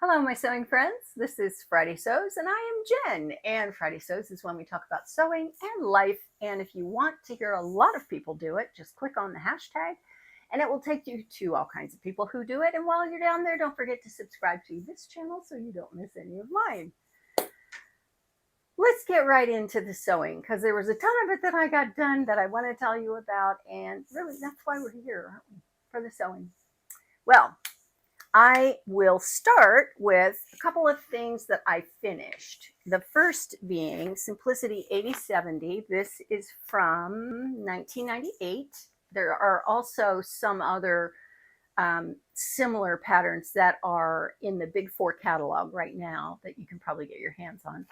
Hello, my sewing friends. This is Friday Sews, and I am Jen. And Friday Sews is when we talk about sewing and life. And if you want to hear a lot of people do it, just click on the hashtag, and it will take you to all kinds of people who do it. And while you're down there, don't forget to subscribe to this channel so you don't miss any of mine. Let's get right into the sewing because there was a ton of it that I got done that I want to tell you about. And really, that's why we're here, aren't we? For the sewing. Well, I will start with a couple of things that I finished. The first being Simplicity 8070. This is from 1998. There are also some other similar patterns that are in the Big Four catalog right now that you can probably get your hands on.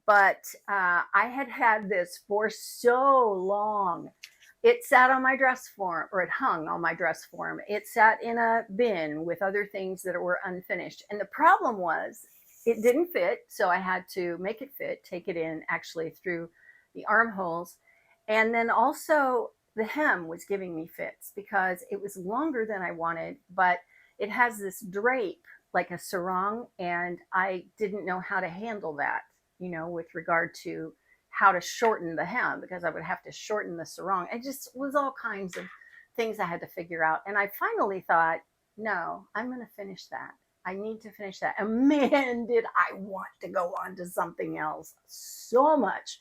But I had this for so long. It sat on my dress form, or it hung on my dress form. It sat in a bin with other things that were unfinished. And the problem was it didn't fit. So I had to make it fit, take it in actually through the armholes. And then also the hem was giving me fits because it was longer than I wanted, but it has this drape like a sarong. And I didn't know how to handle that, with regard to how to shorten the hem because I would have to shorten the sarong. It just was all kinds of things I had to figure out. And I finally thought, no, I'm going to finish that. I need to finish that. And man, did I want to go on to something else so much.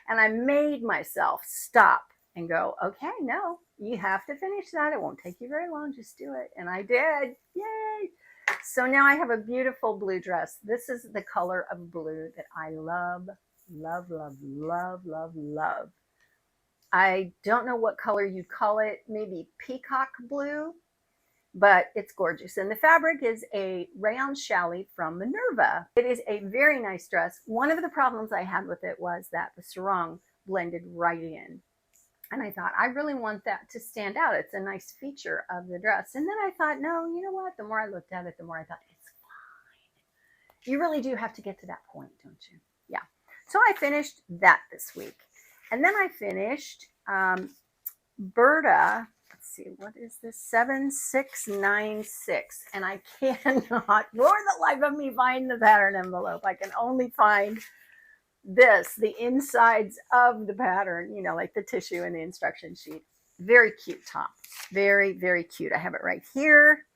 And I made myself stop and go, okay, no, you have to finish that. It won't take you very long. Just do it. And I did. Yay. So now I have a beautiful blue dress. This is the color of blue that I love. Love, love, love, love, love. I don't know what color you call it, maybe peacock blue, but it's gorgeous. And the fabric is a rayon challis from Minerva. It is a very nice dress. One of the problems I had with it was that the sarong blended right in. And I thought, I really want that to stand out. It's a nice feature of the dress. And then I thought, no, you know what? The more I looked at it, the more I thought, it's fine. You really do have to get to that point, don't you? Yeah. So I finished that this week. And then I finished Burda. Let's see, what is this? 7696. And I cannot, for the life of me, find the pattern envelope. I can only find this, the insides of the pattern, like the tissue and the instruction sheet. Very cute top. Very, very cute. I have it right here.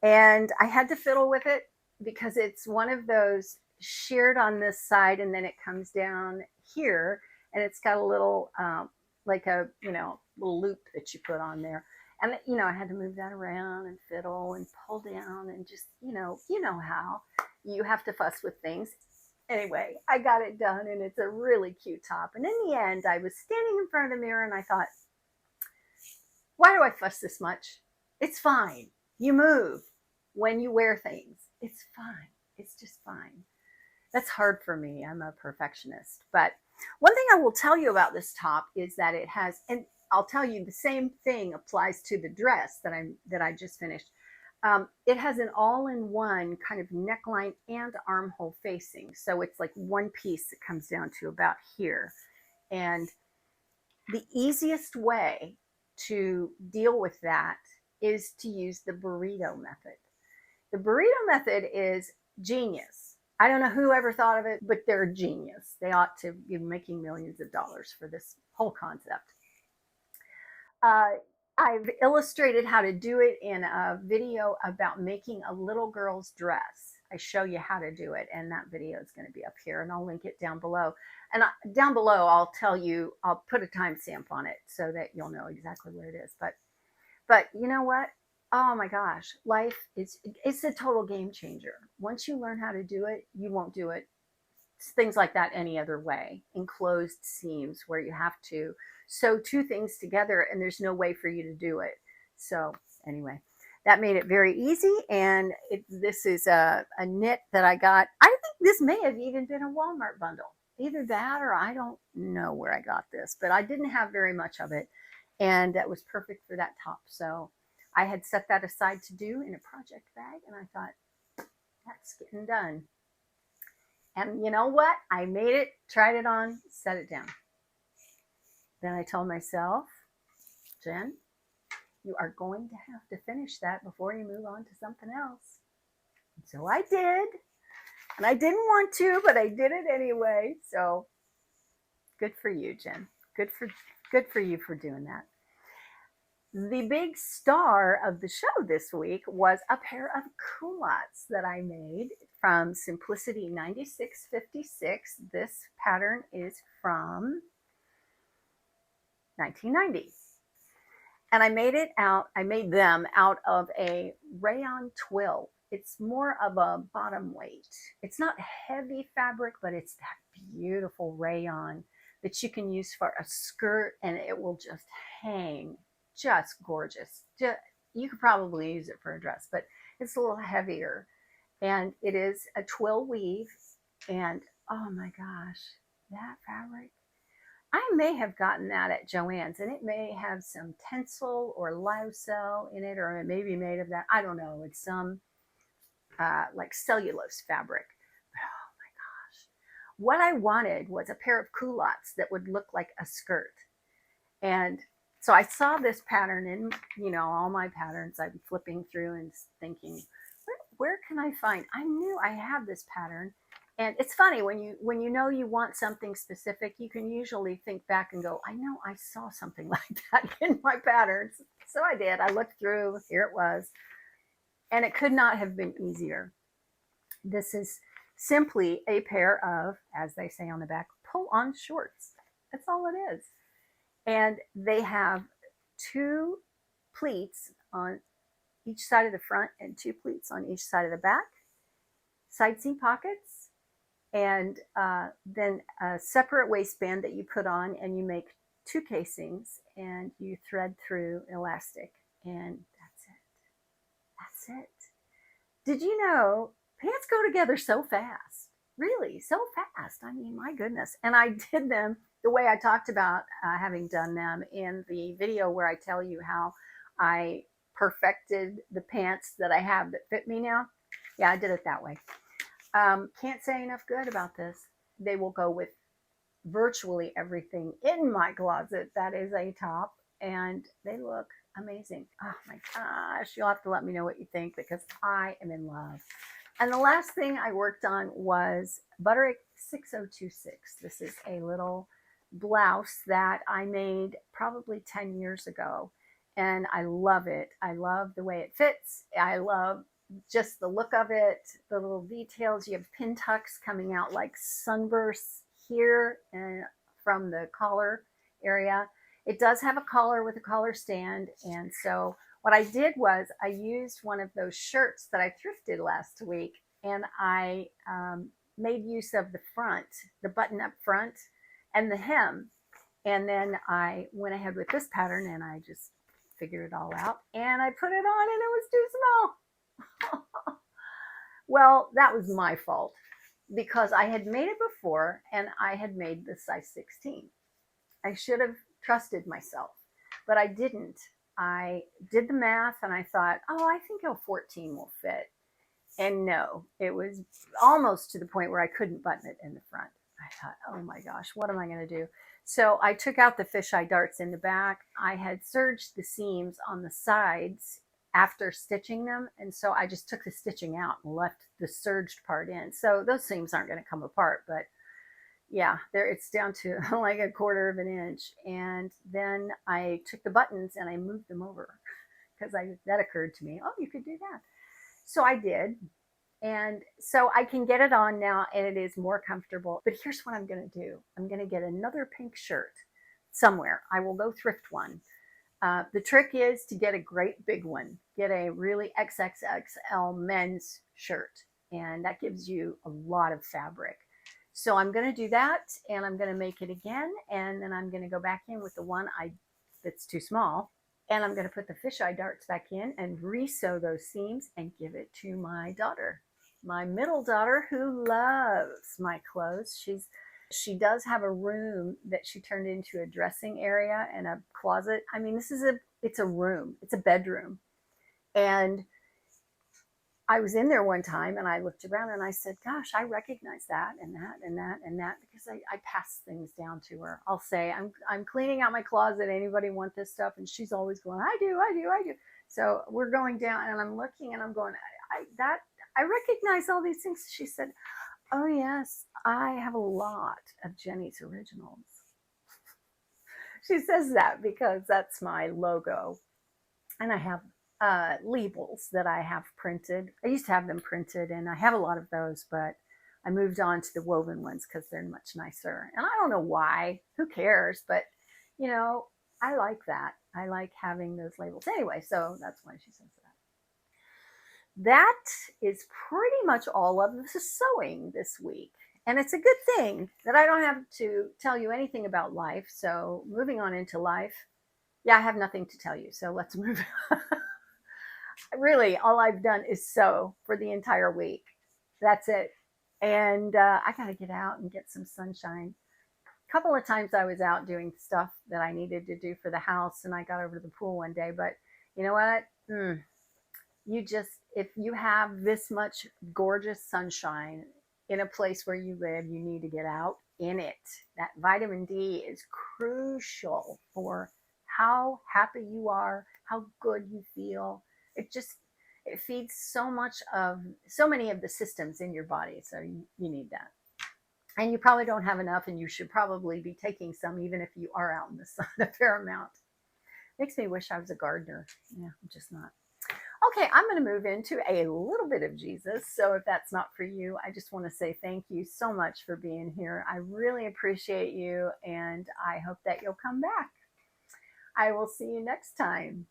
And I had to fiddle with it because it's one of those sheared on this side and then it comes down here and it's got a little like a little loop that you put on there. And I had to move that around and fiddle and pull down and just how you have to fuss with things. Anyway, I got it done and it's a really cute top. And in the end, I was standing in front of the mirror and I thought, why do I fuss this much? It's fine. You move when you wear things. It's fine. It's just fine. That's hard for me. I'm a perfectionist. But one thing I will tell you about this top is that it has, and I'll tell you the same thing applies to the dress that I just finished. It has an all-in-one kind of neckline and armhole facing. So it's like one piece that comes down to about here. And the easiest way to deal with that is to use the burrito method. The burrito method is genius. I don't know who ever thought of it, but they're a genius. They ought to be making millions of dollars for this whole concept. I've illustrated how to do it in a video about making a little girl's dress. I show you how to do it, and that video is going to be up here, and I'll link it down below. And down below, I'll put a timestamp on it so that you'll know exactly where it is. But you know what? Oh my gosh, it's a total game changer. Once you learn how to do it, you won't do it things like that any other way. Enclosed seams where you have to sew two things together and there's no way for you to do it. So anyway, that made it very easy. And this is a knit that I got. I think this may have even been a Walmart bundle. Either that or I don't know where I got this, but I didn't have very much of it. And that was perfect for that top. So I had set that aside to do in a project bag. And I thought, that's getting done. And you know what? I made it, tried it on, set it down. Then I told myself, Jen, you are going to have to finish that before you move on to something else. So I did, and I didn't want to, but I did it anyway. So good for you, Jen. Good for you for doing that. The big star of the show this week was a pair of culottes that I made from Simplicity 9656. This pattern is from 1990. And I made them out of a rayon twill. It's more of a bottom weight. It's not heavy fabric, but it's that beautiful rayon that you can use for a skirt, and it will just hang just gorgeous. You could probably use it for a dress, but it's a little heavier, and it is a twill weave. And oh my gosh, that fabric, I may have gotten that at Joann's, and it may have some tencel or lyocell in it, or it may be made of that. I don't know. It's some like cellulose fabric. But oh my gosh. What I wanted was a pair of culottes that would look like a skirt. And so I saw this pattern in, all my patterns. I'm flipping through and thinking, where can I find? I knew I had this pattern. And it's funny when you know you want something specific, you can usually think back and go, I know I saw something like that in my patterns. So I did. I looked through, here it was. And it could not have been easier. This is simply a pair of, as they say on the back, pull-on shorts. That's all it is. And they have 2 pleats on each side of the front and 2 pleats on each side of the back, side seam pockets, and then a separate waistband that you put on, and you make 2 casings, and you thread through elastic, and that's it. Did you know pants go together so fast? Really, so fast. I mean, my goodness. And I did them the way I talked about having done them in the video where I tell you how I perfected the pants that I have that fit me now. Yeah, I did it that way. Can't say enough good about this. They will go with virtually everything in my closet that is a top, and they look amazing. Oh my gosh, you'll have to let me know what you think, because I am in love. And the last thing I worked on was Butterick 6026. This is a little blouse that I made probably 10 years ago, and I love it. I love the way it fits. I love just the look of it, the little details. You have pin tucks coming out like sunbursts here and from the collar area. It does have a collar with a collar stand. And so what I did was I used one of those shirts that I thrifted last week, and I made use of the front, the button up front, and the hem. And then I went ahead with this pattern, and I just figured it all out, and I put it on, and it was too small. Well, that was my fault, because I had made it before, and I had made the size 16. I should have trusted myself, but I didn't. I did the math, and I thought, oh, I think a 14 will fit. And no, it was almost to the point where I couldn't button it in the front. I thought, oh my gosh, what am I going to do? So I took out the fisheye darts in the back. I had serged the seams on the sides after stitching them, and so I just took the stitching out and left the serged part in. So those seams aren't going to come apart, but yeah, there it's down to like 1/4 of an inch. And then I took the buttons and I moved them over, because that occurred to me. Oh, you could do that. So I did. And so I can get it on now, and it is more comfortable. But here's what I'm going to do. I'm going to get another pink shirt somewhere. I will go thrift one. The trick is to get a great big one. Get a really XXXL men's shirt, and that gives you a lot of fabric. So I'm going to do that, and I'm going to make it again, and then I'm going to go back in with the one that's too small, and I'm going to put the fisheye darts back in and re-sew those seams and give it to my daughter, my middle daughter, who loves my clothes. She does have a room that she turned into a dressing area and a closet. I mean, it's a room. It's a bedroom. And I was in there one time, and I looked around, and I said, gosh, I recognize that and that and that and that, because I pass things down to her. I'll say, I'm cleaning out my closet. Anybody want this stuff? And she's always going, I do. So we're going down, and I'm looking, and I'm going, I recognize all these things. She said, oh yes, I have a lot of Jenny's originals. She says that because that's my logo. And I have labels that I have printed. I used to have them printed, and I have a lot of those, but I moved on to the woven ones because they're much nicer. And I don't know why. Who cares? But, you know, I like that. I like having those labels. Anyway, so that's why she says that. That is pretty much all of the sewing this week. And it's a good thing that I don't have to tell you anything about life. So moving on into life, yeah, I have nothing to tell you. So let's move on. Really, all I've done is sew for the entire week. That's it. And I got to get out and get some sunshine. A couple of times I was out doing stuff that I needed to do for the house, and I got over to the pool one day. But you know what? You just, if you have this much gorgeous sunshine in a place where you live, you need to get out in it. That vitamin D is crucial for how happy you are, how good you feel. It feeds so many of the systems in your body. So you need that. And you probably don't have enough, and you should probably be taking some, even if you are out in the sun a fair amount. Makes me wish I was a gardener. Yeah, I'm just not. Okay, I'm going to move into a little bit of Jesus. So if that's not for you, I just want to say thank you so much for being here. I really appreciate you, and I hope that you'll come back. I will see you next time.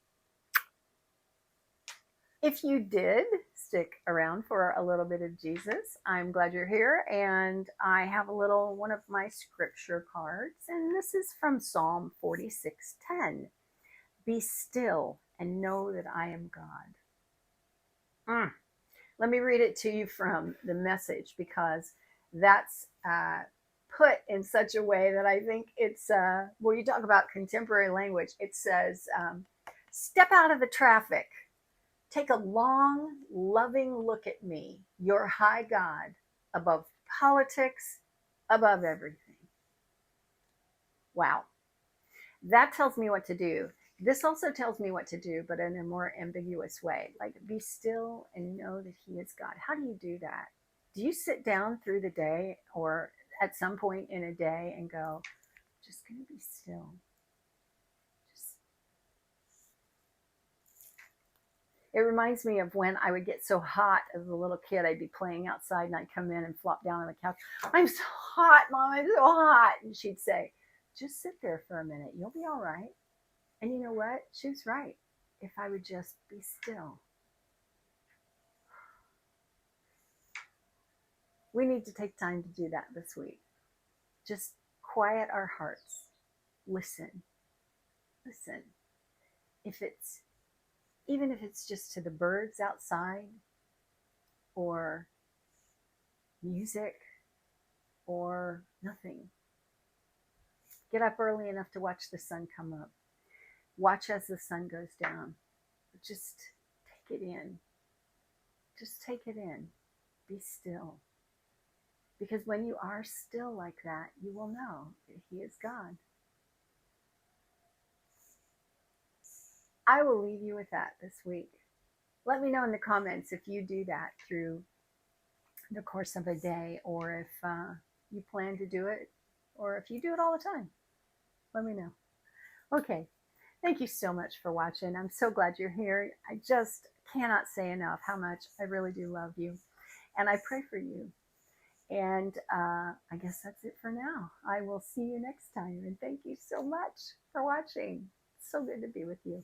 If you did stick around for a little bit of Jesus, I'm glad you're here. And I have one of my scripture cards, and this is from Psalm 46:10. Be still and know that I am God. Let me read it to you from the Message, because that's put in such a way that I think it's, well, you talk about contemporary language. It says, step out of the traffic. Take a long, loving look at me, your high God, above politics, above everything. Wow. That tells me what to do. This also tells me what to do, but in a more ambiguous way. Like, be still and know that He is God. How do you do that? Do you sit down through the day or at some point in a day and go, just going to be still? It reminds me of when I would get so hot as a little kid. I'd be playing outside, and I'd come in and flop down on the couch. I'm so hot, Mom. I'm so hot. And she'd say, just sit there for a minute. You'll be all right. And you know what? She was right. If I would just be still. We need to take time to do that this week. Just quiet our hearts. Listen. Even if it's just to the birds outside, or music, or nothing. Get up early enough to watch the sun come up. Watch as the sun goes down. Just take it in. Just take it in. Be still. Because when you are still like that, you will know that He is God. I will leave you with that this week. Let me know in the comments if you do that through the course of a day, or if you plan to do it, or if you do it all the time. Let me know. Okay. Thank you so much for watching. I'm so glad you're here. I just cannot say enough how much I really do love you. And I pray for you. And I guess that's it for now. I will see you next time. And thank you so much for watching. It's so good to be with you.